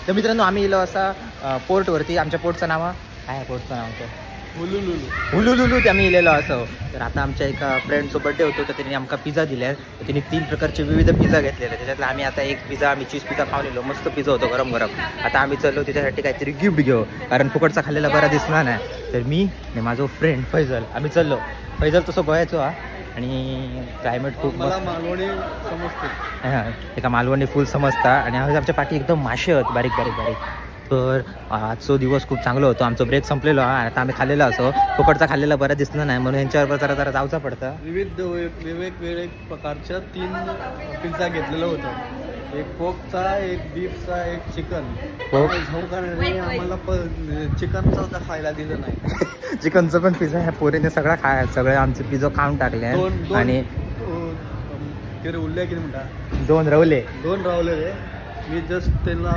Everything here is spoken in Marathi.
तर मित्रांनो आम्ही इलो असा पोर्टवरती. आमच्या पोर्टचं नाव काय आहे? पोर्टचं नाव होतं हुलुलुलू. ते आम्ही इलेलो असो. तर आता आमच्या एका फ्रेंडचा बड्डे होतो, तर त्यांनी आमका पिझ्झा दिल्या. तर त्यांनी 3 प्रकारचे विविध पिझ्झा घेतलेले. त्याच्यातला आम्ही आता एक पिझ्झा आम्ही चीज पिझ्झा खाऊन येलो. मस्त पिझ्झा होतो गरम गरम. आता आम्ही चाललो त्याच्यासाठी काहीतरी गिफ्ट घेऊ, कारण फुकटचा खाल्लेला बरा दिसणार नाही. तर मी आणि माझा फ्रेंड फैजल आम्ही चाललो. फैजल तसं गोयाचो हा. आणि क्लायमेट खूप मला मालवणी समजते. हां, एका मालवणी फुल समजता. आणि आमच्या पाठी एकदम मासे आहेत बारीक बारीक बारीक. तर आजचा दिवस खूप चांगला होतो. आमचं ब्रेक संपलेलो आहे. आता आम्ही खाल्लेलो असो. फुकटचा खाल्लेला बरं दिसणार नाही, म्हणून यांच्यावर जरा जावचं पडतं. विविध वेगवेगळे प्रकारच्या 3 पिझ्झा घेतलेलं होतं. एक पोकचा, एक बीफचा, एक चिकन. आम्हाला चिकनचा सुद्धा खायला दिलं नाही. चिकनचं पण पिझ्झा ह्या पोरीने सगळे आमचे पिझ्झा खाऊन टाकले. आणि उरले किती म्हणता 2 रवले. 2 रावले. मी जस्ट त्यांना